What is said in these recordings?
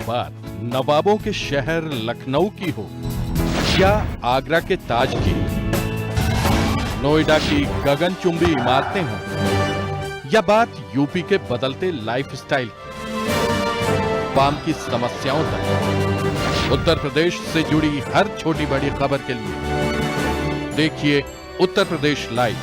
बात नवाबों के शहर लखनऊ की हो या आगरा के ताज की, नोएडा की गगनचुंबी इमारतें हों या बात यूपी के बदलते लाइफस्टाइल की, वाम की समस्याओं तक, उत्तर प्रदेश से जुड़ी हर छोटी बड़ी खबर के लिए देखिए उत्तर प्रदेश लाइव।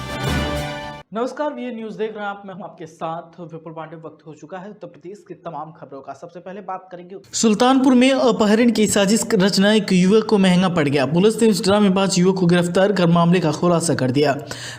नमस्कार, वीए न्यूज देख रहे हैं आप। मैं हूं आपके साथ विपुल पांडे। वक्त हो चुका है उत्तर प्रदेश की तमाम खबरों का। सबसे पहले बात करेंगे सुल्तानपुर में अपहरण की साजिश रचना एक युवक को महंगा पड़ गया। पुलिस ने इस ड्रामेबाज युवक को गिरफ्तार कर मामले का खुलासा कर दिया।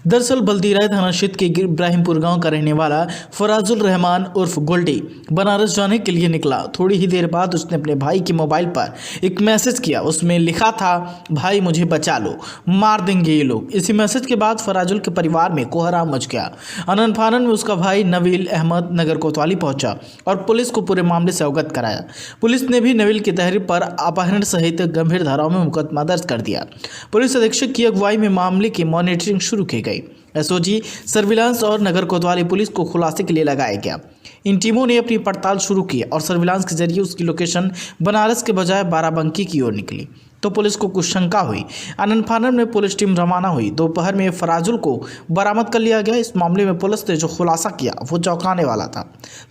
दरअसल बल्दीराय थाना क्षेत्र के इब्राहिमपुर गाँव का रहने वाला फराजुल रहमान उर्फ गोल्डी बनारस जाने के लिए निकला। थोड़ी ही देर बाद उसने अपने भाई के मोबाइल पर एक मैसेज किया। उसमें लिखा था, भाई मुझे बचा लो, मार देंगे ये लोग। इसी मैसेज के बाद फराजुल के परिवार में कोहराम गया। अनन फानन में उसका भाई नवील अहमद नगर कोतवाली पहुंचा और पुलिस को पूरे मामले से अवगत कराया। पुलिस ने भी नवील की तहरीर पर अपहरण सहित गंभीर धाराओं में मुकदमा दर्ज कर दिया। पुलिस अधीक्षक की अगुवाई में मामले की मॉनिटरिंग शुरू की गई। एसओजी सर्विलांस और नगर कोतवाली पुलिस को खुलासे के लिए लगाया गया। इन टीमों ने अपनी पड़ताल शुरू की और सर्विलांस के जरिए उसकी लोकेशन बनारस के बजाय बाराबंकी की ओर निकली तो पुलिस को कुछ शंका हुई। आनन फानन में पुलिस टीम रवाना हुई। दोपहर में फराजुल को बरामद कर लिया गया। इस मामले में पुलिस ने जो खुलासा किया वो चौंकाने वाला था।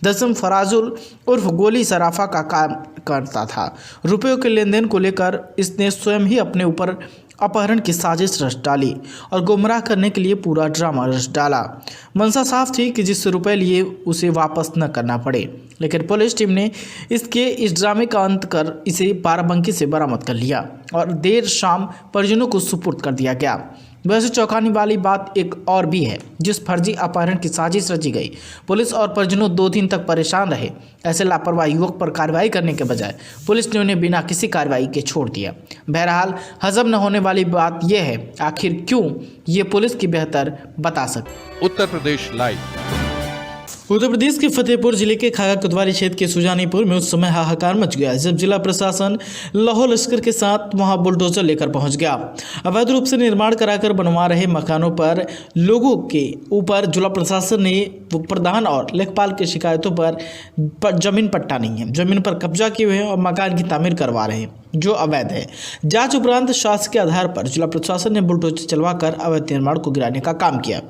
दरअसल फराजुल उर्फ गोली सराफा का काम करता था। रुपयों के लेन देन को लेकर इसने स्वयं ही अपने ऊपर अपहरण की साजिश रच डाली और गुमराह करने के लिए पूरा ड्रामा रच डाला। मंशा साफ थी कि जिससे रुपए लिए उसे वापस न करना पड़े, लेकिन पुलिस टीम ने इस ड्रामे का अंत कर इसे बाराबंकी से बरामद कर लिया और देर शाम परिजनों को सुपुर्द कर दिया गया। वैसे चौंकाने वाली बात एक और भी है, जिस फर्जी अपहरण की साजिश रची गई। पुलिस और परिजनों 2 दिन तक परेशान रहे। ऐसे लापरवाह युवक पर कार्रवाई करने के बजाय पुलिस ने उन्हें बिना किसी कार्रवाई के छोड़ दिया। बहरहाल हजम न होने वाली बात यह है, आखिर क्यों ये पुलिस की बेहतर बता सकती। उत्तर प्रदेश लाइव। उत्तर प्रदेश के फतेहपुर जिले के खागा कोतवाली क्षेत्र के सुजानीपुर में उस समय हाहाकार मच गया जब जिला प्रशासन लाहौर लश्कर के साथ वहां बुलडोजर लेकर पहुंच गया। अवैध रूप से निर्माण कराकर बनवा रहे मकानों पर लोगों के ऊपर जिला प्रशासन ने प्रधान और लेखपाल की शिकायतों पर जमीन पट्टा नहीं है, जमीन पर कब्जा किए हुए हैं और मकान की तामीर करवा रहे हैं जो अवैध है। जांच उपरांत शासकीय आधार पर जिला प्रशासन ने बुलडोजर चलवाकर अवैध निर्माण को गिराने का काम किया।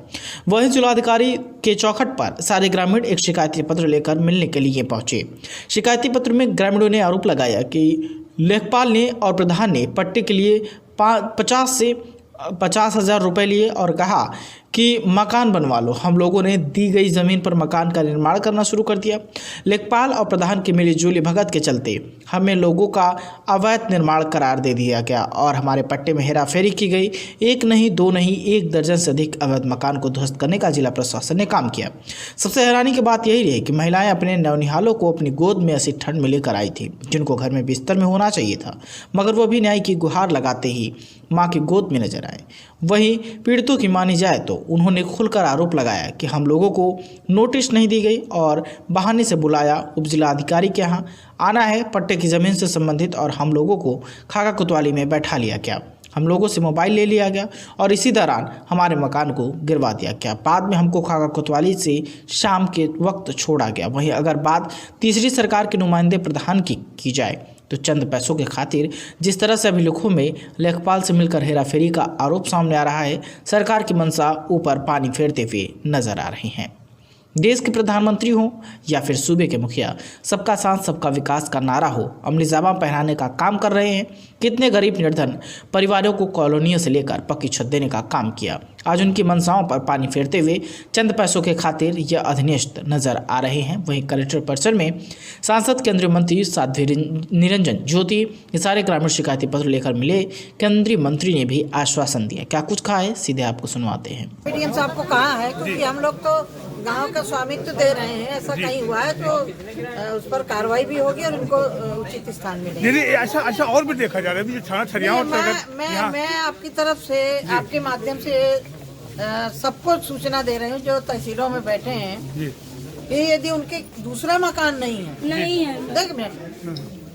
वहीं जिलाधिकारी के चौखट पर सारे ग्रामीण एक शिकायती पत्र लेकर मिलने के लिए पहुंचे। शिकायती पत्र में ग्रामीणों ने आरोप लगाया कि लेखपाल ने और प्रधान ने पट्टे के लिए 50,000 रुपये लिए और कहा कि मकान बनवा लो। हम लोगों ने दी गई ज़मीन पर मकान का निर्माण करना शुरू कर दिया। लेखपाल और प्रधान की मिलीजुली भगत के चलते हमें लोगों का अवैध निर्माण करार दे दिया गया और हमारे पट्टे में हेराफेरी की गई। 1 नहीं 2 नहीं 1 दर्जन से अधिक अवैध मकान को ध्वस्त करने का जिला प्रशासन ने काम किया। सबसे हैरानी की बात यही रही कि महिलाएं अपने नवनिहालों को अपनी गोद में ऐसी ठंड में लेकर आई थी जिनको घर में बिस्तर में होना चाहिए था, मगर वो भी न्याय की गुहार लगाते ही माँ की गोद में नजर आए। वहीं पीड़ितों की मानी जाए तो उन्होंने खुलकर आरोप लगाया कि हम लोगों को नोटिस नहीं दी गई और बहाने से बुलाया उपजिलाधिकारी के यहाँ आना है पट्टे की ज़मीन से संबंधित और हम लोगों को खागा कोतवाली में बैठा लिया गया। हम लोगों से मोबाइल ले लिया गया और इसी दौरान हमारे मकान को गिरवा दिया गया। बाद में हमको खागा कोतवाली से शाम के वक्त छोड़ा गया। वहीं अगर बात तीसरी सरकार के नुमाइंदे प्रधान की जाए तो चंद पैसों के खातिर जिस तरह से अभिलेखों में लेखपाल से मिलकर हेराफेरी का आरोप सामने आ रहा है, सरकार की मंशा ऊपर पानी फेरते हुए नजर आ रही हैं। देश के प्रधानमंत्री हो या फिर सूबे के मुखिया, सबका साथ सबका विकास का नारा हो, अमली ज़बान पहनाने का काम कर रहे हैं। कितने गरीब निर्धन परिवारों को कॉलोनियों से लेकर पक्की छत देने का काम किया। आज उनकी मंशाओं पर पानी फेरते हुए चंद पैसों के खातिर यह अधनिष्ठ नजर आ रहे हैं। वहीं कलेक्टर परिसर में सांसद केंद्रीय मंत्री साध्वी निरंजन ज्योति ये सारे ग्रामीण शिकायती पत्र लेकर मिले। केंद्रीय मंत्री ने भी आश्वासन दिया। क्या कुछ कहा है, सीधे आपको सुनवाते हैं। पीडीएम साहब को कहा है क्योंकि हम लोग तो गांव का स्वामित्व दे रहे हैं, ऐसा कहीं हुआ है तो उस पर कार्रवाई भी होगी और उनको उचित स्थान मिलेगा। ऐसा और भी देखा जा रहा है। मैं आपकी तरफ से आपके माध्यम से सबको सूचना दे रही हूँ जो तहसीलों में बैठे हैं कि यदि उनके दूसरा मकान नहीं है, देख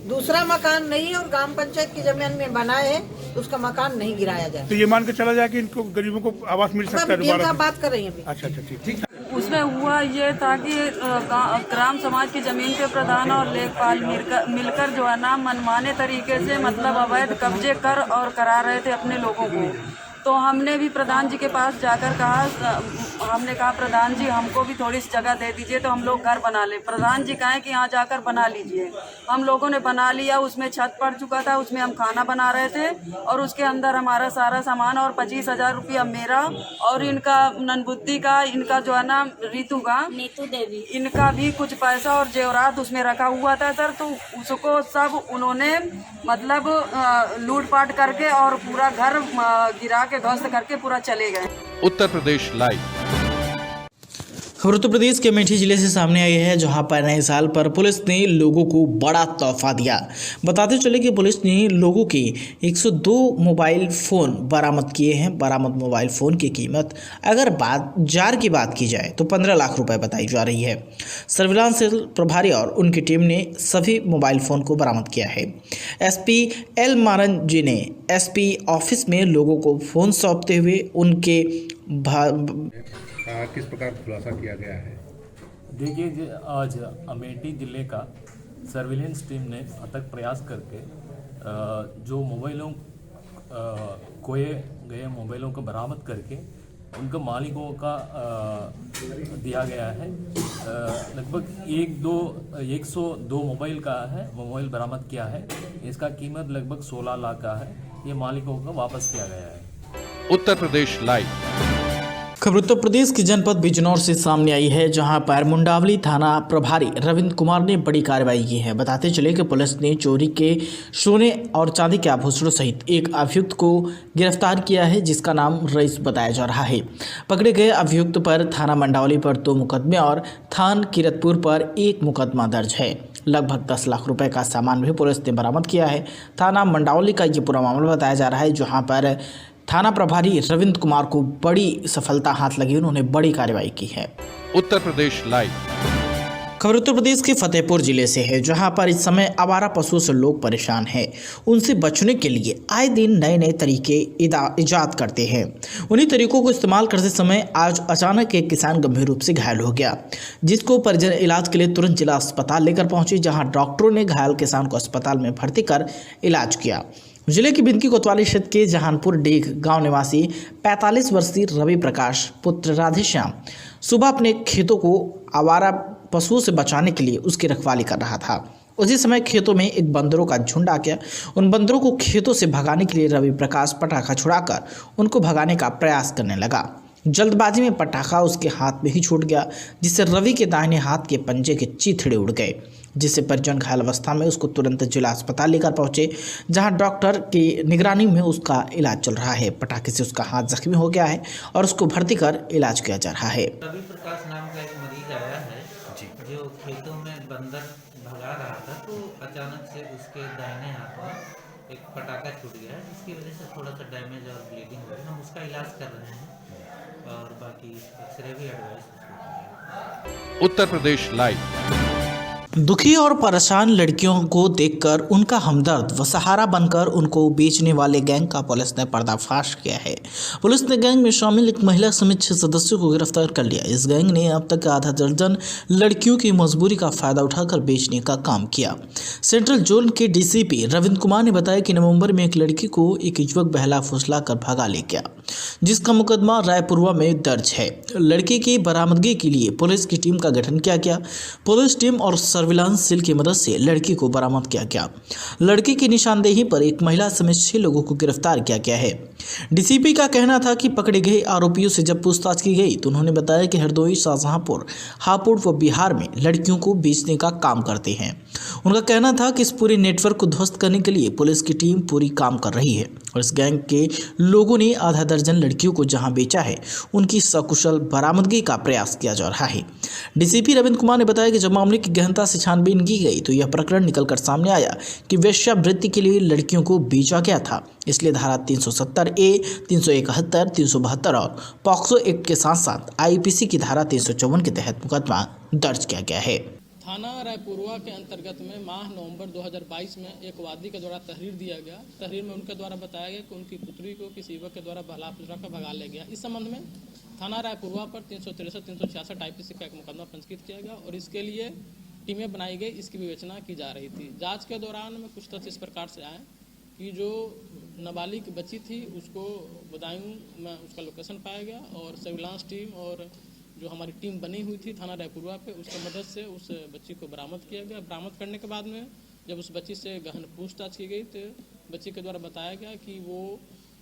दूसरा मकान नहीं है और ग्राम पंचायत की जमीन में बनाए है तो उसका मकान नहीं गिराया जाए। तो ये मान के चला जाए कि इनको गरीबों को आवास मिल सकता है दोबारा? बात कर रही हैं अभी। अच्छा ठीक। उसमें हुआ ये था कि ग्राम समाज की जमीन पे प्रधान और लेखपाल मिलकर जो है ना मनमाने तरीके से मतलब अवैध कब्जे कर और करा रहे थे अपने लोगों को। तो हमने भी प्रधान जी के पास जाकर कहा, हमने कहा प्रधान जी हमको भी थोड़ी सी जगह दे दीजिए तो हम लोग घर बना लें। प्रधान जी कहें कि यहाँ जाकर बना लीजिए। हम लोगों ने बना लिया, उसमें छत पड़ चुका था, उसमें हम खाना बना रहे थे और उसके अंदर हमारा सारा सामान और 25,000 रुपया मेरा और इनका ननबुद्धि का, इनका जो है ना नीतू देवी, इनका भी कुछ पैसा और जेवरात उसमें रखा हुआ था सर। तो उसको सब उन्होंने मतलब लूटपाट करके और पूरा घर गिरा के ध्वस्त करके पूरा चले गए। उत्तर प्रदेश लाइव। खबर उत्तर प्रदेश के अमेठी जिले से सामने आई है, जहां पर नए साल पर पुलिस ने लोगों को बड़ा तोहफा दिया। बताते चले कि पुलिस ने लोगों के 102 मोबाइल फ़ोन बरामद किए हैं। बरामद मोबाइल फ़ोन की कीमत अगर बाजार की बात की जाए तो 15 लाख रुपए बताई जा रही है। सर्विलांस सेल प्रभारी और उनकी टीम ने सभी मोबाइल फ़ोन को बरामद किया है। एसपी एल मारन जी ने एसपी ऑफिस में लोगों को फ़ोन सौंपते हुए उनके किस प्रकार खुलासा किया गया है? देखिए, आज अमेठी जिले का सर्विलेंस टीम ने अथक प्रयास करके जो मोबाइलों खोए गए मोबाइलों को बरामद करके उनके मालिकों का दिया गया है। लगभग 102 मोबाइल का है, मोबाइल बरामद किया है। इसका कीमत लगभग 16 लाख का है। ये मालिकों को वापस किया गया है। उत्तर प्रदेश लाइव। खबर उत्तर प्रदेश के जनपद बिजनौर से सामने आई है, जहां पर मुंडावली थाना प्रभारी रविंद्र कुमार ने बड़ी कार्रवाई की है। बताते चले कि पुलिस ने चोरी के सोने और चांदी के आभूषणों सहित एक अभियुक्त को गिरफ्तार किया है, जिसका नाम रईस बताया जा रहा है। पकड़े गए अभियुक्त पर थाना मंडावली पर 2 मुकदमे और थान किरतपुर पर 1 मुकदमा दर्ज है। लगभग 10 लाख रुपए का सामान भी पुलिस ने बरामद किया है। थाना मंडावली का ये पूरा मामला बताया जा रहा है, जहाँ पर थाना प्रभारी रविंद्र कुमार को बड़ी सफलता हाथ लगी। उन्होंने बड़ी कार्रवाई की है। उत्तर प्रदेश लाइव। खबर उत्तर प्रदेश के फतेहपुर जिले से है, जहां पर इस समय आवारा पशुओं से लोग परेशान हैं। उनसे बचने के लिए आए दिन नए नए तरीके इजाद करते हैं। उन्हीं तरीकों को इस्तेमाल करते समय आज अचानक एक किसान गंभीर रूप से घायल हो गया, जिसको परिजन इलाज के लिए तुरंत जिला अस्पताल लेकर पहुंचे, जहां डॉक्टरों ने घायल किसान को अस्पताल में भर्ती कर इलाज किया। जिले की बिंदकी कोतवाली क्षेत्र के जहानपुर डेग गांव निवासी 45 वर्षीय रवि प्रकाश पुत्र राधेश्याम सुबह अपने खेतों को आवारा पशुओं से बचाने के लिए उसकी रखवाली कर रहा था। उसी समय खेतों में एक बंदरों का झुंड आ गया। उन बंदरों को खेतों से भगाने के लिए रवि प्रकाश पटाखा छुड़ाकर उनको भगाने का प्रयास करने लगा। जल्दबाजी में पटाखा उसके हाथ में ही छूट गया, जिससे रवि के दाहिने हाथ के पंजे के चीथड़े उड़ गए, जिससे परिजन घायल अवस्था में उसको तुरंत जिला अस्पताल लेकर पहुंचे, जहां डॉक्टर की निगरानी में उसका इलाज चल रहा है। पटाखे से उसका हाथ जख्मी हो गया है और उसको भर्ती कर इलाज किया जा रहा है। रवि प्रकाश नाम का एक मरीज आया है जो खेतों में बंदर भगा रहा था, तो अचानक से उसके दाहिने हाथ में एक पटाखा छूट गया है, जिसकी वजह से थोड़ा सा डैमेज और ब्लीडिंग हो रही है। हम उसका इलाज कर रहे हैं और बाकी एक्सरे भी एडवाइस। उत्तर प्रदेश लाइव। दुखी और परेशान लड़कियों को देखकर उनका हमदर्द व सहारा बनकर उनको बेचने वाले गैंग का पुलिस ने पर्दाफाश किया है। पुलिस ने गैंग में शामिल एक महिला समेत 6 सदस्यों को गिरफ्तार कर लिया। इस गैंग ने अब तक आधा दर्जन लड़कियों की मजबूरी का फायदा उठाकर बेचने का काम किया। सेंट्रल जोन के डीसीपी रविंद्र कुमार ने बताया कि नवंबर में एक लड़की को एक युवक बहला फुसला कर भगा ले गया, जिसका मुकदमा रायपुरवा में दर्ज है। लड़की की बरामदगी के लिए पुलिस की टीम का गठन किया गया। पुलिस टीम और सर्विलांस सेल की मदद से लड़की को बरामद किया गया। लड़की की निशानदेही पर एक महिला समेत 6 लोगों को गिरफ्तार किया गया है। डीसीपी का कहना था कि पकड़े गए आरोपियों से जब पूछताछ की गई तो उन्होंने बताया कि हरदोई, शाहजहांपुर, हापुड़ व बिहार में लड़कियों को बेचने का काम करते हैं। उनका कहना था कि इस पूरे नेटवर्क को ध्वस्त करने के लिए पुलिस की टीम पूरी काम कर रही है और इस गैंग के लोगों ने आधा दर्जन लड़कियों को जहां बेचा है, उनकी सकुशल बरामदगी का प्रयास किया जा रहा है। डीसीपी रविंद्र कुमार ने बताया कि जब मामले की गहनता से छानबीन की गई तो यह प्रकरण निकलकर सामने आया कि वेश्यावृत्ति के लिए लड़कियों को बेचा गया था। इसलिए धारा 370A, 371, 372 और पॉक्सो एक्ट के साथ साथ आईपीसी की धारा 354 के तहत मुकदमा दर्ज किया गया है। थाना रायपुरवा के अंतर्गत में माह नवंबर 2022 में एक वादी के द्वारा तहरीर दिया गया। तहरीर में उनके द्वारा बताया गया कि उनकी पुत्री को किसी युवक के द्वारा बहला फुसला कर भगा ले गया। इस संबंध में थाना रायपुरवा पर 363, 366 IPC का एक मुकदमा पंजीकृत किया गया और इसके लिए टीमें बनाई गई, इसकी विवेचना की जा रही थी। जांच के दौरान में कुछ तथ्य इस प्रकार से आए कि जो नाबालिग बच्ची थी उसको बदायूं में उसका लोकेशन पाया गया और सर्विलांस टीम और जो हमारी टीम बनी हुई थी थाना रायपुरवा पे उसकी मदद से उस बच्ची को बरामद किया गया। बरामद करने के बाद में जब उस बच्ची से गहन पूछताछ की गई तो बच्ची के द्वारा बताया गया कि वो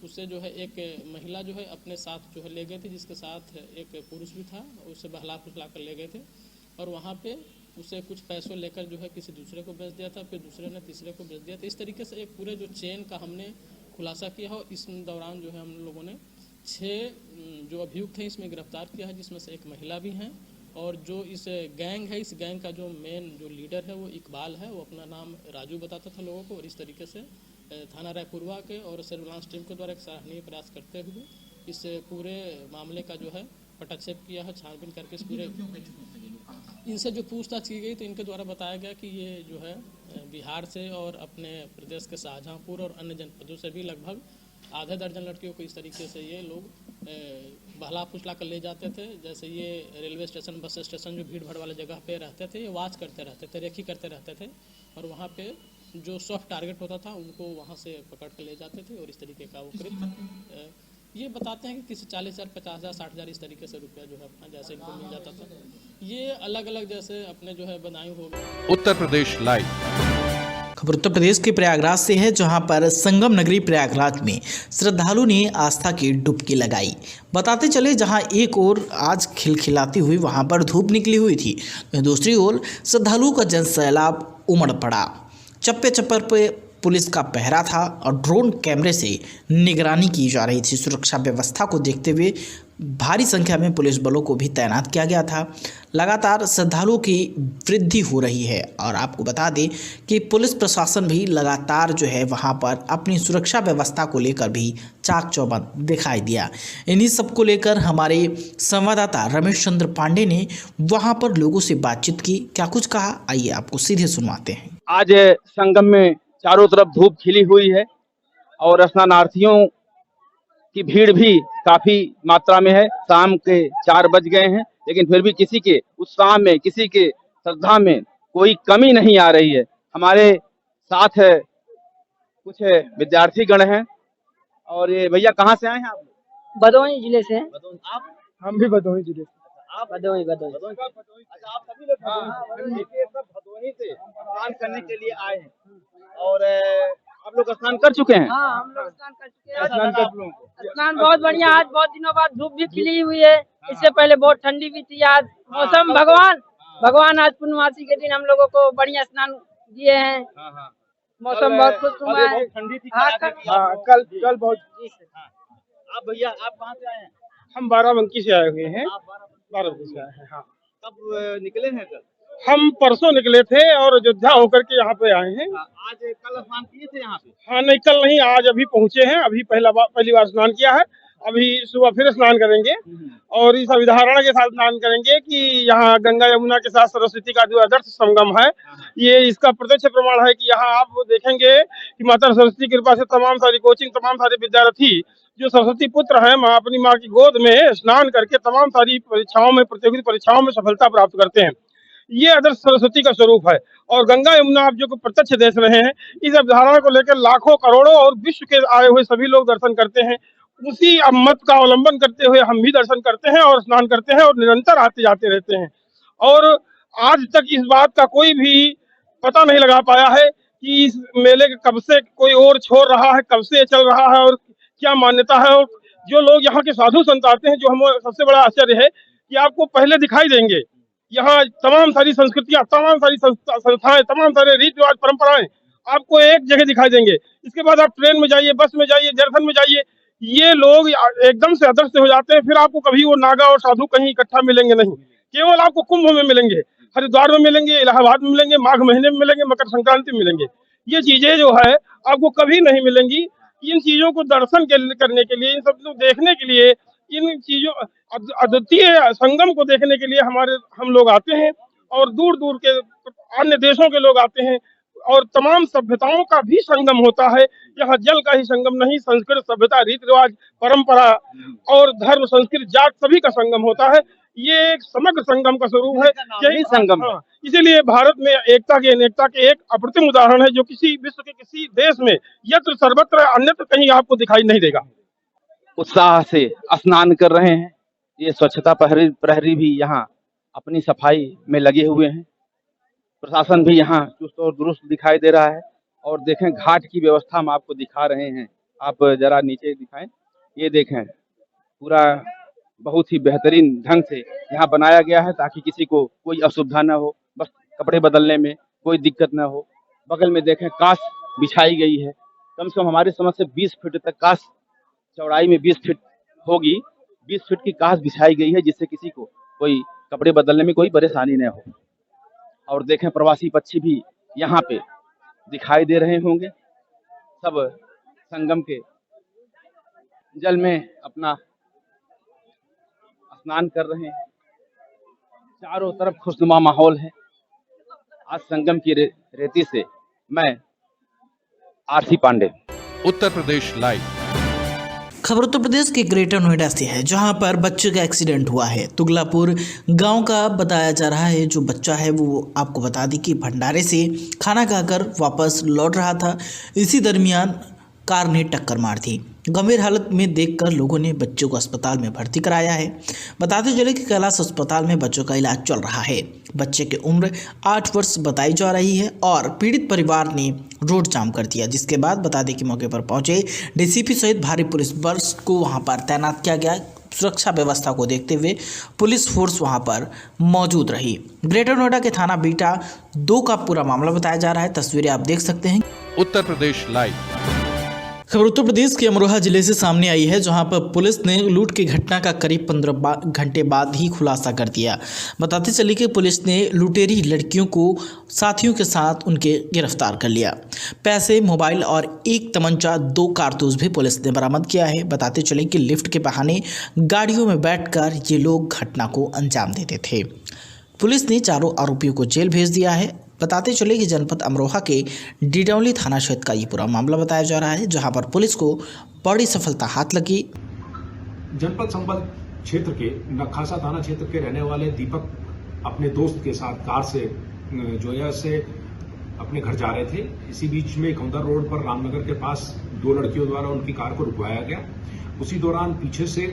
उससे जो है एक महिला जो है अपने साथ जो है ले गए थे, जिसके साथ एक पुरुष भी था, उससे बहला फुसला कर ले गए थे और वहाँ पे उसे कुछ पैसों लेकर जो है किसी दूसरे को बेच दिया था, फिर दूसरे ने तीसरे को बेच दिया था। इस तरीके से एक पूरे जो चेन का हमने खुलासा किया है। इस दौरान जो है हम लोगों ने 6 जो अभियुक्त हैं इसमें गिरफ्तार किया है, जिसमें से एक महिला भी हैं और जो इस गैंग है, इस गैंग का जो मेन जो लीडर है वो इकबाल है। वो अपना नाम राजू बताता था लोगों को और इस तरीके से थाना रायपुरवा के और सर्विलांस टीम के द्वारा एक सराहनीय प्रयास करते हुए इस पूरे मामले का जो है पटाक्षेप किया है, छानबीन करके इस पूरे इनसे जो पूछताछ की गई तो इनके द्वारा बताया गया कि ये जो है बिहार से और अपने प्रदेश के शाहजहाँपुर और अन्य जनपदों से भी लगभग आधे दर्जन लड़कियों को इस तरीके से ये लोग बहला फुसला कर ले जाते थे। जैसे ये रेलवे स्टेशन, बस स्टेशन जो भीड़ भाड़ वाले जगह पे रहते थे, ये वॉच करते रहते थे, रेखी करते रहते थे और वहाँ पे जो सॉफ्ट टारगेट होता था उनको वहाँ से पकड़ कर ले जाते थे और इस तरीके का वो कृत्य ये बताते हैं कि किसी 40,000, 50,000, 60,000 इस तरीके से रुपया जो है अपना जैसे इनको मिल जाता था। ये अलग अलग जैसे अपने जो है बदायूं हो गए। उत्तर प्रदेश लाइव खबर उत्तर प्रदेश के प्रयागराज से है, जहां पर संगम नगरी प्रयागराज में श्रद्धालु ने आस्था की डुबकी लगाई। बताते चले जहां एक ओर आज खिलखिलाती हुई वहां पर धूप निकली हुई थी, तो दूसरी ओर श्रद्धालुओं का जनसैलाब उमड़ पड़ा। चप्पे चप्पर पे पुलिस का पहरा था और ड्रोन कैमरे से निगरानी की जा रही थी। सुरक्षा व्यवस्था को देखते हुए भारी संख्या में पुलिस बलों को भी तैनात किया गया था। लगातार श्रद्धालुओं की वृद्धि हो रही है और आपको बता दें कि पुलिस प्रशासन भी लगातार जो है वहां पर अपनी सुरक्षा व्यवस्था को लेकर भी चाक चौबंद दिखाई दिया। इन्हीं सब को लेकर हमारे संवाददाता रमेश चंद्र पांडे ने वहां पर लोगों से बातचीत की। क्या कुछ कहा, आइए आपको सीधे सुनवाते हैं। आज संगम में चारों तरफ धूप खिली हुई है और स्नानार्थियों की भीड़ भी काफी मात्रा में है। शाम के 4 बज गए हैं, लेकिन फिर भी किसी के उत्साह में, किसी के श्रद्धा में कोई कमी नहीं आ रही है। हमारे साथ है कुछ विद्यार्थी गण हैं और ये भैया कहाँ से आए हैं आप? भदोही जिले से। आप? हम भी भदोही जिले से। आप भदोही। अच्छा, आप सभी लोग भदोही से स्नान करने के लिए आए हैं और आप लोग स्नान कर चुके हैं? हाँ, हम लोग स्नान कर चुके हैं। स्नान बहुत बढ़िया, आज बहुत दिनों बाद धूप भी खिली हुई है। इससे पहले बहुत ठंडी भी थी। आज मौसम भगवान आज पूर्णमासी के दिन हम लोगों को बढ़िया स्नान दिए हैं। मौसम बहुत खुशनुमा है। ठंडी थी। कल बहुत। आप भैया आप कहाँ से आए हैं? हम बाराबंकी से आए हुए हैं। बाराबंकी से आए हैं। हाँ। कब निकले हैं कल? हम परसों निकले थे और अयोध्या होकर के यहाँ पे आए हैं। आज कल स्नान किए थे यहाँ पे? हाँ, नहीं कल नहीं, आज अभी पहुँचे हैं। अभी पहली बार स्नान किया है। अभी सुबह फिर स्नान करेंगे और इस अवधारणा के साथ स्नान करेंगे कि यहाँ गंगा यमुना के साथ सरस्वती का जो आदर्श संगम है, ये इसका प्रत्यक्ष प्रमाण है कि यहाँ आप देखेंगे कि माता सरस्वती की कृपा से तमाम सारी कोचिंग, तमाम सारे विद्यार्थी जो सरस्वती पुत्र हैं, अपनी माँ की गोद में स्नान करके तमाम सारी परीक्षाओं में, प्रतियोगिता परीक्षाओं में सफलता प्राप्त करते हैं। ये आदर्श सरस्वती का स्वरूप है और गंगा यमुना आप जो प्रत्यक्ष देख रहे हैं, इस अवधारणा को लेकर लाखों करोड़ों और विश्व के आए हुए सभी लोग दर्शन करते हैं। उसी मत का अवलंबन करते हुए हम भी दर्शन करते हैं और स्नान करते हैं और निरंतर आते जाते रहते हैं। और आज तक इस बात का कोई भी पता नहीं लगा पाया है कि इस मेले के कब से कोई और छोड़ रहा है, कब से चल रहा है और क्या मान्यता है। और जो लोग यहाँ के साधु संत आते हैं, जो हमें सबसे बड़ा आश्चर्य है कि आपको पहले दिखाई देंगे यहाँ तमाम सारी संस्कृतियां, तमाम सारी संस्थाएं, तमाम सारे रीति रिवाज, परंपराएं आपको एक जगह दिखाई देंगे। इसके बाद आप ट्रेन में जाइए, बस में जाइए, दर्शन में जाइए, ये लोग एकदम से अदृश्य हो जाते हैं। फिर आपको कभी वो नागा और साधु कहीं इकट्ठा मिलेंगे नहीं। केवल आपको कुंभ में मिलेंगे, हरिद्वार में मिलेंगे, इलाहाबाद में मिलेंगे, माघ महीने में मिलेंगे, मकर संक्रांति में मिलेंगे। ये चीजें जो है आपको कभी नहीं मिलेंगी। इन चीजों को दर्शन करने के लिए, इन सब को देखने के लिए, इन चीजों अद्वितीय संगम को देखने के लिए हम लोग आते हैं और दूर दूर के अन्य देशों के लोग आते हैं और तमाम सभ्यताओं का भी संगम होता है। यहाँ जल का ही संगम नहीं, संस्कृत सभ्यता, रीति रिवाज, परंपरा और धर्म, संस्कृत, जात सभी का संगम होता है। ये एक समग्र संगम का स्वरूप है। यही संगम, इसीलिए भारत में एकता की अनेकता के एक अप्रतिम उदाहरण है, जो किसी विश्व के किसी देश में यत्र सर्वत्र अन्यत्र कहीं आपको दिखाई नहीं देगा। उत्साह से स्नान कर रहे हैं। ये स्वच्छता प्रहरी भी यहाँ अपनी सफाई में लगे हुए हैं। प्रशासन भी यहाँ चुस्त और दुरुस्त दिखाई दे रहा है। और देखें घाट की व्यवस्था हम आपको दिखा रहे हैं। आप जरा नीचे दिखाएं, ये देखें पूरा बहुत ही बेहतरीन ढंग से यहाँ बनाया गया है ताकि किसी को कोई असुविधा न हो, बस कपड़े बदलने में कोई दिक्कत न हो। बगल में देखें कांस बिछाई गई है, कम से कम हमारे समझ से 20 फीट तक कांस, चौड़ाई में 20 फीट होगी, 20 फीट की कांस बिछाई गई है जिससे किसी को कोई कपड़े बदलने में कोई परेशानी न हो। और देखें प्रवासी पक्षी भी यहाँ पे दिखाई दे रहे होंगे, सब संगम के जल में अपना स्नान कर रहे हैं। चारों तरफ खुशनुमा माहौल है। आज संगम की रेती से मैं आरसी पांडे, उत्तर प्रदेश लाइव। खबर उत्तर प्रदेश के ग्रेटर नोएडा से है, जहां पर बच्चे का एक्सीडेंट हुआ है। तुगलापुर गांव का बताया जा रहा है। जो बच्चा है वो आपको बता दी कि भंडारे से खाना खाकर वापस लौट रहा था। इसी दरमियान कार ने टक्कर मार दी। गंभीर हालत में देखकर लोगों ने बच्चों को अस्पताल में भर्ती कराया है। बताते चले कि कैलाश अस्पताल में बच्चों का इलाज चल रहा है। बच्चे की उम्र 8 वर्ष बताई जा रही है और पीड़ित परिवार ने रोड जाम कर दिया, जिसके बाद बता दें कि मौके पर पहुंचे डीसीपी सहित भारी पुलिस बल को वहां पर तैनात किया गया। सुरक्षा व्यवस्था को देखते हुए पुलिस फोर्स वहां पर मौजूद रही। ग्रेटर नोएडा के थाना बीटा 2 का पूरा मामला बताया जा रहा है। तस्वीरें आप देख सकते हैं। उत्तर प्रदेश लाइव। खबर उत्तर प्रदेश के अमरोहा जिले से सामने आई है, जहां पर पुलिस ने लूट की घटना का करीब 15 घंटे बाद ही खुलासा कर दिया। बताते चले कि पुलिस ने लुटेरी लड़कियों को साथियों के साथ उनके गिरफ्तार कर लिया। पैसे, मोबाइल और एक तमंचा, 2 कारतूस भी पुलिस ने बरामद किया है। बताते चले कि लिफ्ट के बहाने गाड़ियों में बैठकर ये लोग घटना को अंजाम देते थे। पुलिस ने चारों आरोपियों को जेल भेज दिया है। बताते चले कि जनपद अमरोहा के डिडौली थाना क्षेत्र का ये पूरा मामला बताया जा रहा है, जहां पर पुलिस को बड़ी सफलता हाथ लगी। जनपद संबल क्षेत्र के नखासा थाना क्षेत्र के रहने वाले दीपक अपने दोस्त के साथ कार से जोया से अपने घर जा रहे थे। इसी बीच में खौंदा रोड पर रामनगर के पास 2 लड़कियों द्वारा उनकी कार को रुकवाया गया। उसी दौरान पीछे से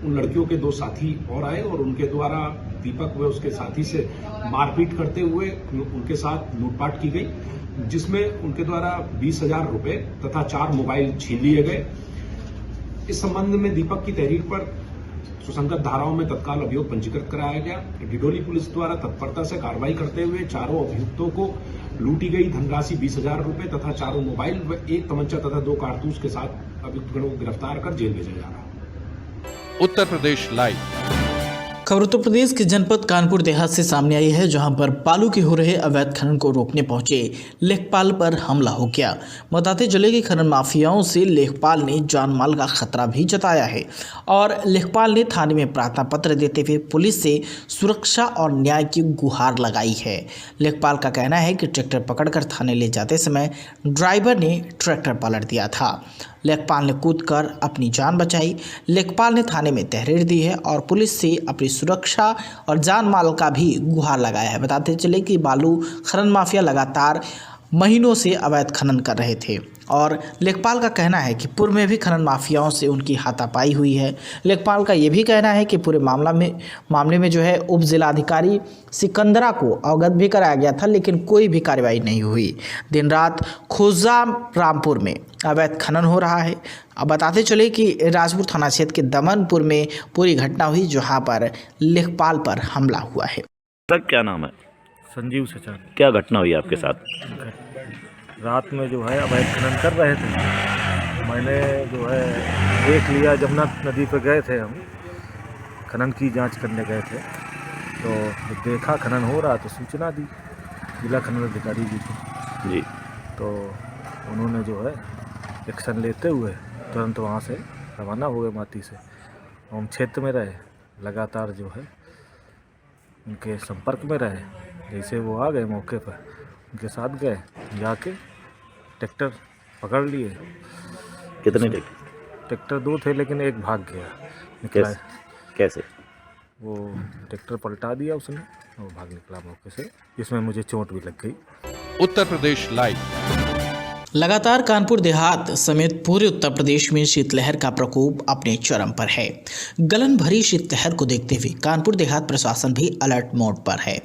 उन लड़कियों के 2 साथी और आए और उनके द्वारा दीपक व उसके साथी से मारपीट करते हुए उनके साथ लूटपाट की गई, जिसमें उनके द्वारा 20,000 रुपए तथा 4 मोबाइल छीन लिए गए। इस संबंध में दीपक की तहरीर पर सुसंगत धाराओं में तत्काल अभियोग पंजीकृत कराया गया। डिडौली पुलिस द्वारा तत्परता से कार्रवाई करते हुए चारों अभियुक्तों को लूटी गई धनराशि 20,000 रुपए तथा 4 मोबाइल व 1 तमंचा तथा 2 कारतूस के साथ अभियुक्तगणों को गिरफ्तार कर जेल भेजा जा रहा है। उत्तर प्रदेश लाइव। खबर उत्तर प्रदेश के जनपद कानपुर देहात से सामने आई है, जहां पर बालू के हो रहे अवैध खनन को रोकने पहुंचे लेखपाल पर हमला हो गया। बताते चले कि खनन माफियाओं से लेखपाल ने जान माल का खतरा भी जताया है और लेखपाल ने थाने में प्रार्थना पत्र देते हुए पुलिस से सुरक्षा और न्याय की गुहार लगाई है। लेखपाल का कहना है कि ट्रैक्टर पकड़कर थाने ले जाते समय ड्राइवर ने ट्रैक्टर पलट दिया था। लेखपाल ने कूदकर अपनी जान बचाई। लेखपाल ने थाने में तहरीर दी है और पुलिस से अपनी सुरक्षा और जान माल का भी गुहार लगाया है। बताते चले कि बालू खनन माफिया लगातार महीनों से अवैध खनन कर रहे थे और लेखपाल का कहना है कि पूर्व में भी खनन माफियाओं से उनकी हाथापाई हुई है। लेखपाल का ये भी कहना है कि पूरे मामले में जो है उप जिलाधिकारी सिकंदरा को अवगत भी कराया गया था, लेकिन कोई भी कार्रवाई नहीं हुई। दिन रात खोजा रामपुर में अवैध खनन हो रहा है। अब बताते चले कि राजपुर थाना क्षेत्र के दमनपुर में पूरी घटना हुई, जहाँ पर लेखपाल पर हमला हुआ है। सर क्या नाम है? संजीव सचान। क्या घटना हुई आपके साथ? रात में जो है अवैध खनन कर रहे थे। मैंने जो है देख लिया, जमुना नदी पर गए थे हम, खनन की जांच करने गए थे, तो जब देखा खनन हो रहा तो सूचना दी जिला खनन अधिकारी जी को जी, तो उन्होंने जो है एक्शन लेते हुए तुरंत वहाँ से रवाना हो गए माती से। हम क्षेत्र में रहे, लगातार जो है उनके संपर्क में रहे जैसे वो आ गए मौके पर, उनके साथ गए, जाके ट्रैक्टर पकड़ लिए। कितने ट्रैक्टर 2 थे लेकिन एक भाग गया, निकला। कैसे? वो ट्रैक्टर पलटा दिया उसने, वो भाग निकला मौके से, जिसमें मुझे चोट भी लग गई। उत्तर प्रदेश लाइव। लगातार कानपुर देहात समेत पूरे उत्तर प्रदेश में शीतलहर का प्रकोप अपने चरम पर है। गलन भरी शीतलहर को देखते हुए कानपुर देहात प्रशासन भी अलर्ट मोड पर है।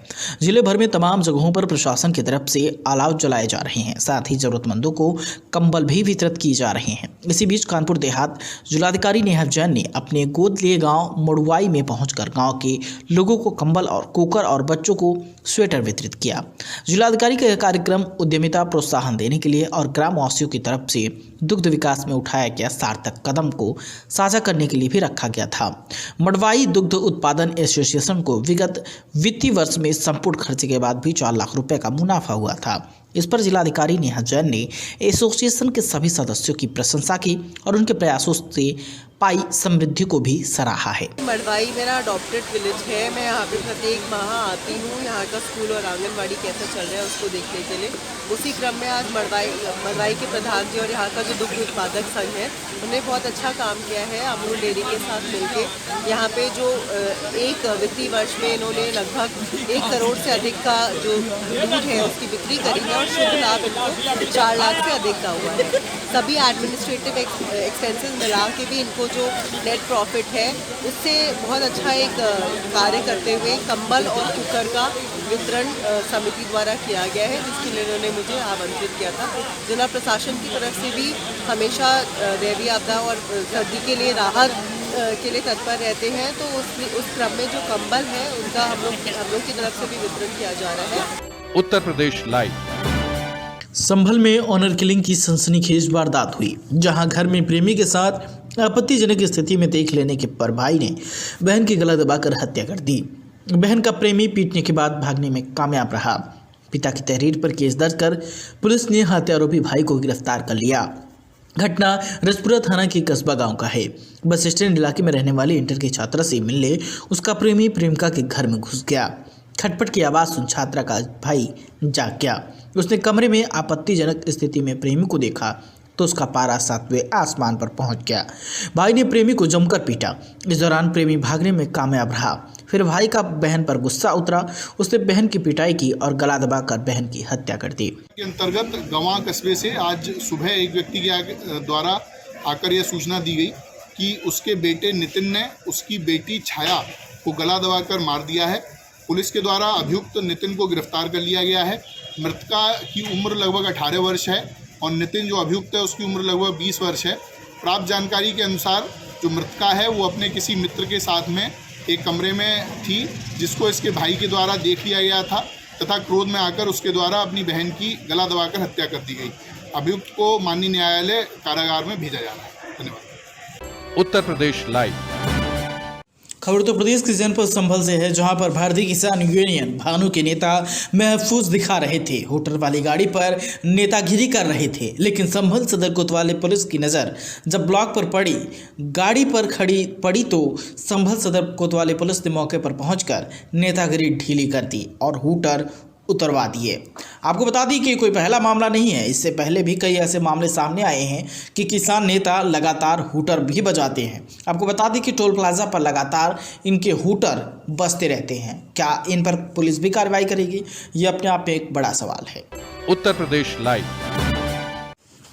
जिले भर में तमाम जगहों पर प्रशासन की तरफ से अलाव जलाए जा रहे हैं, साथ ही जरूरतमंदों को कंबल भी वितरित किए जा रहे हैं। इसी बीच कानपुर देहात जिलाधिकारी नेहा जैन ने अपने गोद लिए गाँव मुड़वाई में पहुंचकर गाँव के लोगों को कंबल और कुकर और बच्चों को स्वेटर वितरित किया। जिलाधिकारी का यह कार्यक्रम उद्यमिता प्रोत्साहन देने के लिए और ग्रामवासियों की तरफ से दुग्ध विकास में उठाया गया सार्थक कदम को साझा करने के लिए भी रखा गया था। मड़वाई दुग्ध उत्पादन एसोसिएशन को विगत वित्तीय वर्ष में संपूर्ण खर्च के बाद भी 4 लाख रुपए का मुनाफा हुआ था। इस पर जिलाधिकारी नेहा जैन ने एसोसिएशन के सभी सदस्यों की प्रशंसा की और उनके प्रयासों से पाई समृद्धि को भी सराहा है। मड़वाई मेरा अडॉप्टेड विलेज है। मैं यहाँ पे प्रत्येक माह आती हूँ। यहाँ का स्कूल और आंगनबाड़ी कैसा चल रहा है उसको देखने के लिए। उसी क्रम में आज मड़वाई के प्रधान जी और यहाँ का जो दुग्ध उत्पादक संघ है उन्होंने बहुत अच्छा काम किया है। अमूल डेयरी के साथ मिलके यहाँ पे जो एक वित्तीय वर्ष में इन्होंने लगभग 1 करोड़ से अधिक का जो दूध है उसकी बिक्री करी है और शुद्ध लाभ इनको 4 लाख से अधिक का हुआ है। सभी एडमिनिस्ट्रेटिव एक्सपेंसेस मिला के भी इनको जो नेट प्रॉफिट है उससे बहुत अच्छा एक कार्य करते हुए कंबल और कुकर का वितरण समिति द्वारा किया गया है, जिसके लिए उन्होंने मुझे आमंत्रित किया था। जिला प्रशासन की तरफ से भी हमेशा दैवीय आपदा और सर्दी के लिए राहत के लिए तत्पर रहते हैं, तो उस क्रम में जो कंबल है उनका हम लोग की तरफ से भी वितरण किया जा रहा है। उत्तर प्रदेश लाइव। संभल में ऑनर किलिंग की सनसनीखेज वारदात हुई, जहां घर में प्रेमी के साथ आपत्तिजनक स्थिति में देख लेने के पर भाई ने बहन की गला दबाकर हत्या कर दी। बहन का प्रेमी पीटने के बाद भागने में कामयाब रहा। पिता की तहरीर पर केस दर्ज कर पुलिस ने हत्यारोपी भाई को गिरफ्तार कर लिया। घटना रसपुरा थाना के कस्बा गांव का है। बस स्टैंड इलाके में रहने वाले इंटर की छात्रा से मिलने उसका प्रेमी प्रेमिका के घर में घुस गया। खटपट की आवाज़ सुन छात्रा का भाई जाग गया। उसने कमरे में आपत्तिजनक स्थिति में प्रेमी को देखा तो उसका पारा 7वें आसमान पर पहुंच गया। भाई ने प्रेमी को जमकर पीटा। इस दौरान प्रेमी भागने में कामयाब रहा। फिर भाई का बहन पर गुस्सा उतरा। उसने बहन की पिटाई की और गला दबाकर बहन की हत्या कर दी। के अंतर्गत गंवा कस्बे से आज सुबह एक व्यक्ति के द्वारा आकर यह सूचना दी गई कि उसके बेटे नितिन ने उसकी बेटी छाया को गला दबाकर मार दिया है। पुलिस के द्वारा अभियुक्त नितिन को गिरफ्तार कर लिया गया है। मृतका की उम्र लगभग 18 वर्ष है और नितिन जो अभियुक्त है उसकी उम्र लगभग 20 वर्ष है। प्राप्त जानकारी के अनुसार जो मृतका है वो अपने किसी मित्र के साथ में एक कमरे में थी, जिसको इसके भाई के द्वारा देख लिया गया था तथा क्रोध में आकर उसके द्वारा अपनी बहन की गला दबाकर हत्या कर दी गई। अभियुक्त को माननीय न्यायालय कारागार में भेजा जा रहा है। धन्यवाद। उत्तर प्रदेश लाइव। खबर उत्तर प्रदेश के जनपद संभल से है, जहां पर भारतीय किसान यूनियन भानु के नेता महफूज दिखा रहे थे। होटल वाली गाड़ी पर नेतागिरी कर रहे थे, लेकिन संभल सदर कोतवाली पुलिस की नज़र जब ब्लॉक पर पड़ी, गाड़ी पर खड़ी पड़ी तो संभल सदर कोतवाली पुलिस ने मौके पर पहुंचकर नेतागिरी ढीली कर दी और हूटर उतरवा दिए। आपको बता दी कि कोई पहला मामला नहीं है। इससे पहले भी कई ऐसे मामले सामने आए हैं कि किसान नेता लगातार हूटर भी बजाते हैं। आपको बता दी कि टोल प्लाजा पर लगातार इनके हूटर बजते रहते हैं। क्या इन पर पुलिस भी कार्रवाई करेगी? ये अपने आप में एक बड़ा सवाल है। उत्तर प्रदेश लाइव।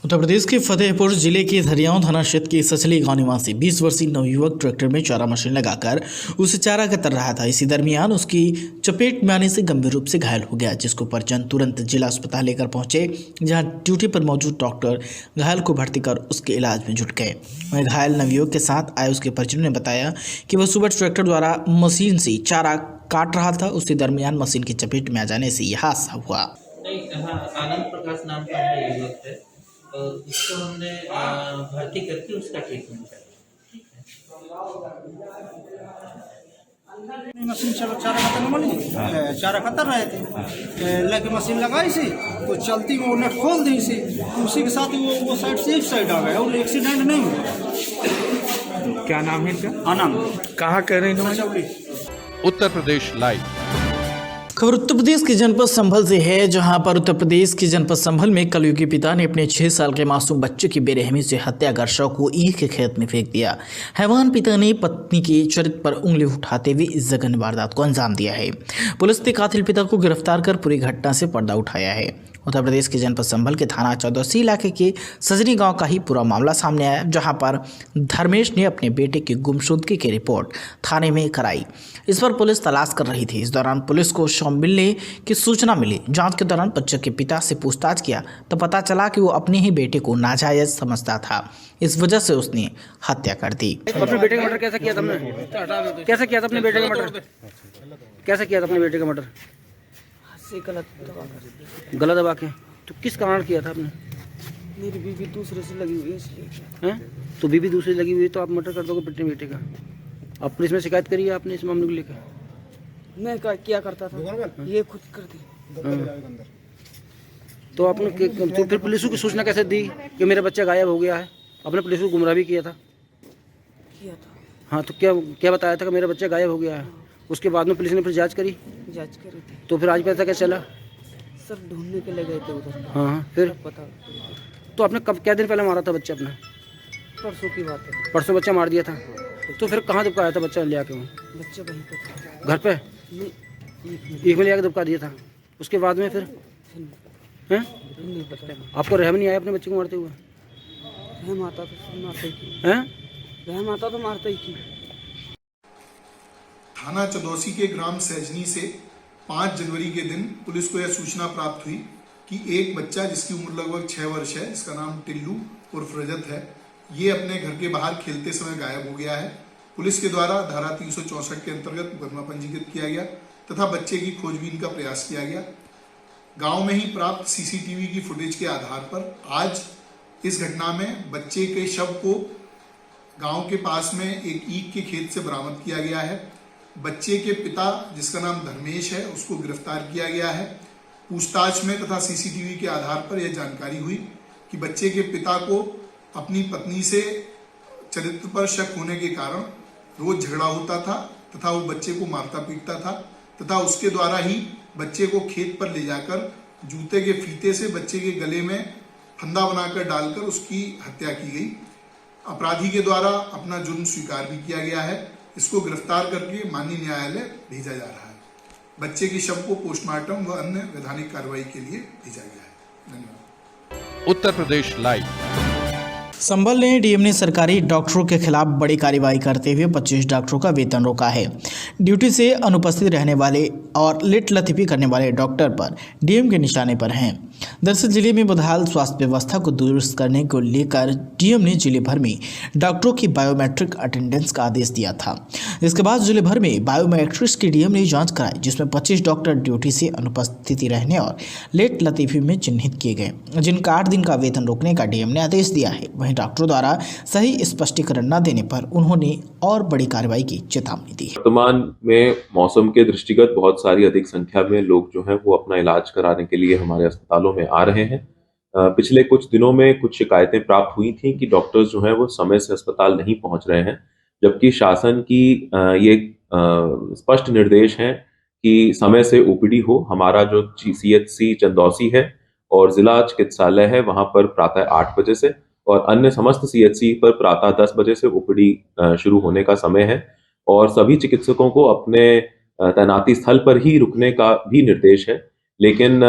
उत्तर प्रदेश के फतेहपुर जिले के धरियाओं थाना क्षेत्र के सचली गांव निवासी 20 वर्षीय नवयुवक ट्रैक्टर में चारा मशीन लगाकर उसे चारा कतर रहा था। इसी दरमियान उसकी चपेट में आने से गंभीर रूप से घायल हो गया, जिसको परिजन तुरंत जिला अस्पताल लेकर पहुंचे, जहां ड्यूटी पर मौजूद डॉक्टर घायल को भर्ती कर उसके इलाज में जुट गए। वहीं घायल नवयुवक के साथ आए उसके परिजनों ने बताया कि वह सुबह ट्रैक्टर द्वारा मशीन से चारा काट रहा था। उसी दरमियान मशीन की चपेट में आ जाने से यह हादसा हुआ। आनंद प्रकाश नाम का है युवक है, और उसको हमने भर्ती करके उसका ट्रीटमेंट किया। मशीन चारा कतर रहे थे, लगे मशीन लगाई सी तो चलती वो नेट खोल दी सी, उसी के साथ वो साइड से इस साइड आ गया और एक्सीडेंट नहीं हुआ। क्या नाम है इनका? आनंद। कहाँ कह रहे हैं? उत्तर प्रदेश लाइव। खबर उत्तर प्रदेश के जनपद संभल से है, जहां पर उत्तर प्रदेश के जनपद संभल में कलयुगी पिता ने अपने 6 साल के मासूम बच्चे की बेरहमी से हत्या कर शव को ईख के खेत में फेंक दिया। हैवान पिता ने पत्नी के चरित्र पर उंगली उठाते हुए इस जघन्य वारदात को अंजाम दिया है। पुलिस ने कातिल पिता को गिरफ्तार कर पूरी घटना से पर्दा उठाया है। उत्तर प्रदेश के जनपद संभल के थाना चौदसी इलाके के सजनी गांव का ही पूरा मामला सामने आया, जहां पर धर्मेश ने अपने बेटे की गुमशुदगी की रिपोर्ट थाने में कराई। इस पर पुलिस तलाश कर रही थी। इस दौरान पुलिस को शव मिलने की सूचना मिली। जांच के दौरान बच्चे के पिता से पूछताछ किया तो पता चला कि वो अपने ही बेटे को नाजायज समझता था। इस वजह से उसने हत्या कर दी। अपने बेटे का मर्डर कैसे किया था तुमने? कैसे किया था अपने बेटे का मर्डर? कैसे किया था अपने बेटे का मर्डर? गलत दबा के। तो किस कारण किया था आपने? मेरी बीवी दूसरे से लगी हुई है इसलिए। हैं? तो बीवी दूसरे लगी हुई है तो आप मर्डर कर दोगे अपने बेटे का? आप पुलिस में शिकायत करी है आपने इस मामले को लेकर? मैं क्या करता था, ये खुद करती। तो आपने तो फिर पुलिस को सूचना कैसे दी कि मेरा बच्चा गायब हो गया है? आपने पुलिस को गुमराह भी किया था। हाँ, तो क्या बताया था कि मेरा बच्चा गायब हो गया है? उसके बाद में पुलिस ने फिर जांच करी थी। तो फिर आज पता कैसे चला? सर ढूंढने के लिए गए थे उधर। हाँ, फिर पता। तो आपने क्या दिन पहले मारा था बच्चा अपना? परसों की बात है। परसों बच्चा मार दिया था। तो फिर कहाँ दुबका आया था बच्चा ले आके? बच्चा वहीं पे था। घर पे एक में ले आके दुबका दिया था। उसके बाद में फिर हैं? नहीं पता। आपको रहम नहीं आया अपने बच्चे को मारते हुए? रहम आता तो मारते ही। हैं? रहम आता तो मारते ही। थाना चौदसी के ग्राम सैजनी से 5 जनवरी के दिन पुलिस को यह सूचना प्राप्त हुई कि एक बच्चा जिसकी उम्र लगभग 6 वर्ष है, जिसका नाम टिल्लू उर्फ रजत है, ये अपने घर के बाहर खेलते समय गायब हो गया है। पुलिस के द्वारा धारा 364 के अंतर्गत मुकदमा पंजीकृत किया गया तथा बच्चे की खोजबीन का प्रयास किया गया। गांव में ही प्राप्त सीसीटीवी की फुटेज के आधार पर आज इस घटना में बच्चे के शव को गांव के पास में एक ईख के खेत से बरामद किया गया है। बच्चे के पिता जिसका नाम धर्मेश है, उसको गिरफ्तार किया गया है। पूछताछ में तथा सीसीटीवी के आधार पर यह जानकारी हुई कि बच्चे के पिता को अपनी पत्नी से चरित्र पर शक होने के कारण रोज झगड़ा होता था तथा वो बच्चे को मारता पीटता था तथा उसके द्वारा ही बच्चे को खेत पर ले जाकर जूते के फीते से बच्चे के गले में फंदा बनाकर डालकर उसकी हत्या की गई। अपराधी के द्वारा अपना जुर्म स्वीकार भी किया गया है। इसको गिरफ्तार करके माननीय न्यायालय भेजा जा रहा है। बच्चे की शव को पोस्टमार्टम व अन्य वैधानिक कार्रवाई के लिए भेजा गया है। धन्यवाद। उत्तर प्रदेश लाइव। संभल ने डीएम ने सरकारी डॉक्टरों के खिलाफ बड़ी कार्रवाई करते हुए 25 डॉक्टरों का वेतन रोका है। ड्यूटी से अनुपस्थित रहने वाले और लेट लतीफी करने वाले डॉक्टर पर डीएम के निशाने पर हैं। दरअसल जिले में बदहाल स्वास्थ्य व्यवस्था को दुरुस्त करने को लेकर डीएम ने जिले भर में डॉक्टरों की बायोमेट्रिक अटेंडेंस का आदेश दिया था। इसके बाद जिले भर में बायोमेट्रिक्स की डीएम ने जांच कराई, जिसमें 25 डॉक्टर ड्यूटी से अनुपस्थिति रहने और लेट लतीफी में चिन्हित किए गए, जिनका 8 दिन का वेतन रोकने का डीएम ने आदेश दिया है। वहीं डॉक्टरों द्वारा सही स्पष्टीकरण न देने पर उन्होंने और बड़ी कार्रवाई की चेतावनी दी है। वर्तमान में मौसम के दृष्टिगत बहुत सारी अधिक संख्या में लोग जो हैं वो अपना इलाज कराने के लिए हमारे अस्पतालों में आ रहे हैं। पिछले कुछ दिनों में कुछ शिकायतें प्राप्त हुई थी कि डॉक्टर्स जो हैं वो समय से अस्पताल नहीं पहुंच रहे हैं, जबकि शासन की ये स्पष्ट निर्देश हैं कि समय से ओपीडी हो। हमारा जो सीएचसी चंदौसी है और जिला चिकित्सालय है वहां पर प्रातः 8 बजे से और अन्य समस्त सीएचसी पर प्रातः 10 बजे से ओपीडी शुरू होने का समय है और सभी चिकित्सकों को अपने तैनाती स्थल पर ही रुकने का भी निर्देश है। लेकिन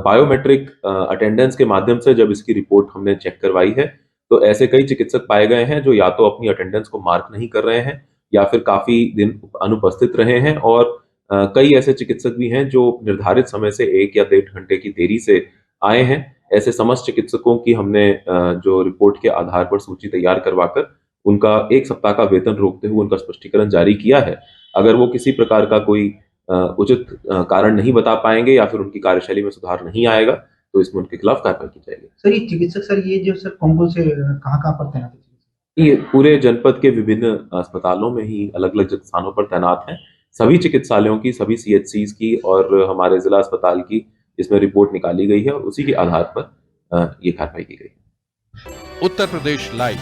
बायोमेट्रिक अटेंडेंस के माध्यम से जब इसकी रिपोर्ट हमने चेक करवाई है तो ऐसे कई चिकित्सक पाए गए हैं जो या तो अपनी अटेंडेंस को मार्क नहीं कर रहे हैं या फिर काफी दिन अनुपस्थित रहे हैं और कई ऐसे चिकित्सक भी हैं जो निर्धारित समय से 1 या 1.5 घंटे की देरी से आए हैं। ऐसे समस्त चिकित्सकों की हमने जो रिपोर्ट के आधार पर सूची तैयार करवाकर उनका 1 सप्ताह का वेतन रोकते हुए उनका स्पष्टीकरण जारी किया है। अगर वो किसी प्रकार का कोई उचित कारण नहीं बता पाएंगे या फिर उनकी कार्यशैली में सुधार नहीं आएगा तो इसमें उनके खिलाफ कार्रवाई की जाएगी। सर ये चिकित्सक ये जो सर कौन से कहाँ पर तैनात है? ये पूरे जनपद के विभिन्न अस्पतालों में ही अलग अलग स्थानों पर तैनात हैं। सभी चिकित्सालयों की, सभी सीएचसीज की और हमारे जिला अस्पताल की इसमें रिपोर्ट निकाली गई है और उसी के आधार पर ये कार्रवाई की गई है। उत्तर प्रदेश लाइव।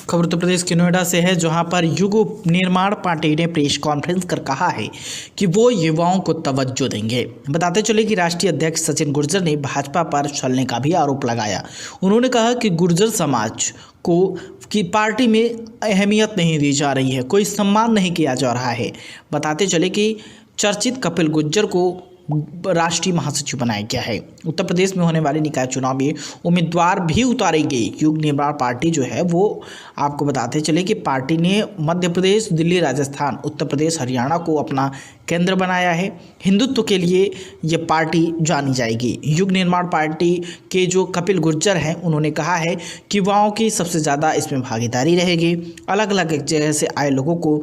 खबर उत्तर प्रदेश के नोएडा से है, जहां पर युग निर्माण पार्टी ने प्रेस कॉन्फ्रेंस कर कहा है कि वो युवाओं को तवज्जो देंगे। बताते चले कि राष्ट्रीय अध्यक्ष सचिन गुर्जर ने भाजपा पर छलने का भी आरोप लगाया। उन्होंने कहा कि गुर्जर समाज को की पार्टी में अहमियत नहीं दी जा रही है, कोई सम्मान नहीं किया जा रहा है। बताते चले कि चर्चित कपिल गुर्जर को राष्ट्रीय महासचिव बनाया गया है। उत्तर प्रदेश में होने वाले निकाय चुनाव में उम्मीदवार भी उतारी गई। युग निर्माण पार्टी जो है वो आपको बताते चले कि पार्टी ने मध्य प्रदेश, दिल्ली, राजस्थान, उत्तर प्रदेश, हरियाणा को अपना केंद्र बनाया है। हिंदुत्व के लिए ये पार्टी जानी जाएगी। युग निर्माण पार्टी के जो कपिल गुर्जर हैं, उन्होंने कहा है कि युवाओं की सबसे ज़्यादा इसमें भागीदारी रहेगी। अलग अलग जगह से आए लोगों को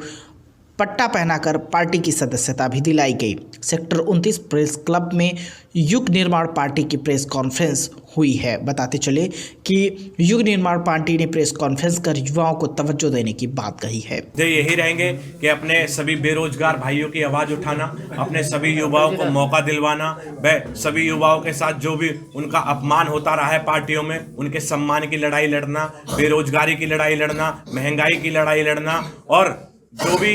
पट्टा पहनाकर पार्टी की सदस्यता भी दिलाई गई। सेक्टर 29 प्रेस क्लब में युग निर्माण पार्टी की प्रेस कॉन्फ्रेंस हुई है। बताते चले कि युग निर्माण पार्टी ने प्रेस कॉन्फ्रेंस कर युवाओं को तवज्जो देने की बात कही है। यही रहेंगे कि अपने सभी बेरोजगार भाइयों की आवाज़ उठाना, अपने सभी युवाओं को मौका दिलवाना, वह सभी युवाओं के साथ जो भी उनका अपमान होता रहा है पार्टियों में, उनके सम्मान की लड़ाई लड़ना, बेरोजगारी की लड़ाई लड़ना, महंगाई की लड़ाई लड़ना और जो भी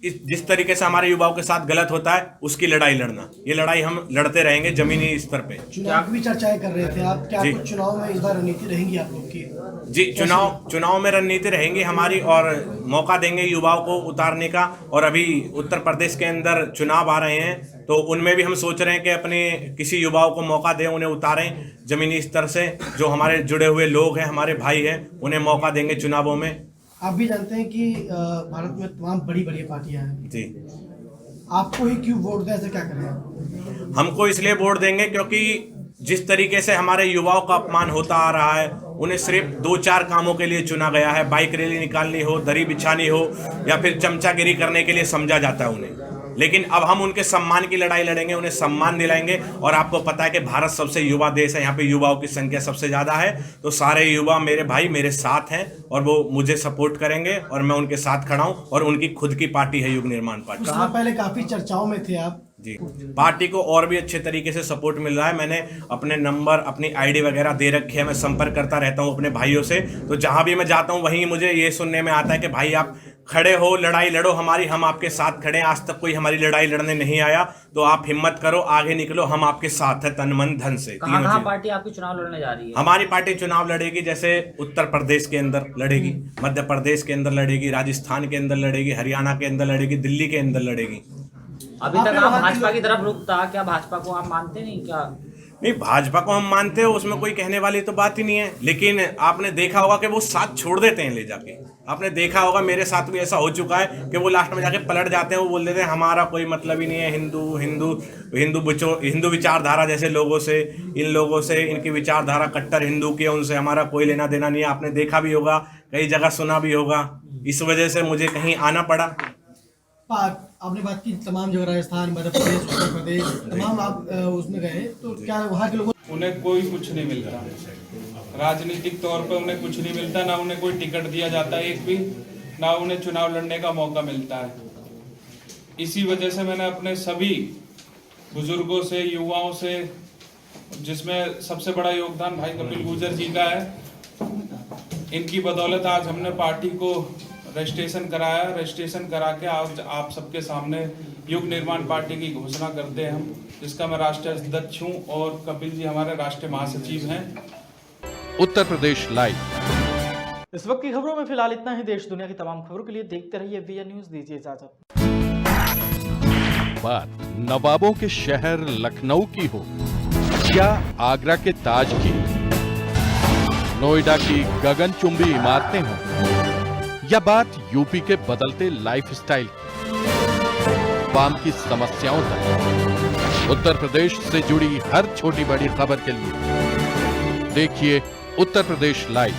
जिस तरीके से हमारे युवाओं के साथ गलत होता है उसकी लड़ाई लड़ना। ये लड़ाई हम लड़ते रहेंगे जमीनी स्तर पे। चुनाव की भी चर्चाएं कर रहे थे आप, क्या कुछ चुनाव में इस बार रणनीति रहेंगी आप लोग की? जी, चुनाव में रणनीति रहेंगी हमारी और मौका देंगे युवाओं को उतारने का। और अभी उत्तर प्रदेश के अंदर चुनाव आ रहे हैं तो उनमें भी हम सोच रहे हैं कि अपने किसी युवाओं को मौका दें, उन्हें उतारें जमीनी स्तर से। जो हमारे जुड़े हुए लोग हैं, हमारे भाई हैं, उन्हें मौका देंगे चुनावों में। आप भी जानते हैं कि भारत में तमाम बड़ी बड़ी पार्टियां हैं जी, आपको ही क्यों वोट दें, ऐसे क्या करें? हमको इसलिए वोट देंगे क्योंकि जिस तरीके से हमारे युवाओं का अपमान होता आ रहा है, उन्हें सिर्फ 2-4 कामों के लिए चुना गया है। बाइक रैली निकालनी हो, दरी बिछानी हो या फिर चमचागिरी करने के लिए समझा जाता है उन्हें। लेकिन अब हम उनके सम्मान की लड़ाई लड़ेंगे, उन्हें सम्मान दिलाएंगे। और आपको पता है कि भारत सबसे युवा देश है, यहाँ पे युवाओं की संख्या सबसे ज़्यादा है। तो सारे युवा मेरे भाई मेरे साथ हैं और वो मुझे सपोर्ट करेंगे और मैं उनके साथ खड़ा हूँ। और उनकी खुद की पार्टी है युग निर्माण पार्टी। उससे पहले काफ़ी चर्चाओं में थे आप। जी, पार्टी को और भी अच्छे तरीके से सपोर्ट मिल रहा है। मैंने अपने नंबर, अपनी आईडी वगैरह दे रखी है। मैं संपर्क करता रहता हूँ अपने भाइयों से। तो जहाँ भी मैं जाता हूँ वहीं मुझे ये सुनने में आता है कि भाई आप खड़े हो, लड़ाई लड़ो हमारी, हम आपके साथ खड़े हैं। आज तक कोई हमारी लड़ाई लड़ने नहीं आया, तो आप हिम्मत करो, आगे निकलो, हम आपके साथ हैं तन मन धन से। कहाँ पार्टी आपकी चुनाव लड़ने जा रही है? हमारी पार्टी चुनाव लड़ेगी जैसे उत्तर प्रदेश के अंदर लड़ेगी, मध्य प्रदेश के अंदर लड़ेगी, राजस्थान के अंदर लड़ेगी, हरियाणा के अंदर लड़ेगी, दिल्ली के अंदर लड़ेगी। अभी तक आप भाजपा की तरफ रुख था, क्या भाजपा को आप मानते नहीं क्या? नहीं, भाजपा को हम मानते हो, उसमें कोई कहने वाली तो बात ही नहीं है। लेकिन आपने देखा होगा कि वो साथ छोड़ देते हैं ले जाके। आपने देखा होगा, मेरे साथ भी ऐसा हो चुका है कि वो लास्ट में जाके पलट जाते हैं। वो बोल देते हैं हमारा कोई मतलब ही नहीं है हिंदू विचारधारा जैसे लोगों से, इन लोगों से, इनकी विचारधारा कट्टर हिंदू की है, उनसे हमारा कोई लेना देना नहीं है। आपने देखा भी होगा, कई जगह सुना भी होगा। इस वजह से मुझे कहीं आना पड़ा। आपने बात की तमाम जगह, राजस्थान, मध्य प्रदेश, उत्तर प्रदेश, तमाम आप उसमें गए, तो क्या वहाँ के लोगों उन्हें कोई कुछ नहीं मिलता? राजनीतिक तौर पर उन्हें कुछ नहीं मिलता, ना उन्हें कोई टिकट दिया जाता है एक भी, ना उन्हें चुनाव लड़ने का मौका मिलता है। इसी वजह से मैंने अपने सभी बुजुर्गों से, युवाओं से, जिसमें सबसे बड़ा योगदान भाई कपिल गुर्जर जी का है, इनकी बदौलत आज हमने पार्टी को रजिस्ट्रेशन कराया। रजिस्ट्रेशन करा के आज आप सबके सामने युग निर्माण पार्टी की घोषणा करते हैं हम, जिसका मैं राष्ट्रीय अध्यक्ष हूँ और कपिल जी हमारे राष्ट्रीय महासचिव हैं। उत्तर प्रदेश लाइव। इस वक्त की खबरों में फिलहाल इतना ही। देश दुनिया की तमाम खबरों के लिए देखते रहिए वीएन न्यूज। दीजिए इजाजत। बात नवाबों के शहर लखनऊ की हो या आगरा के ताज की, नोएडा की गगनचुंबी इमारतें हों या बात यूपी के बदलते लाइफस्टाइल की, फार्म की समस्याओं तक, उत्तर प्रदेश से जुड़ी हर छोटी बड़ी खबर के लिए देखिए उत्तर प्रदेश लाइव।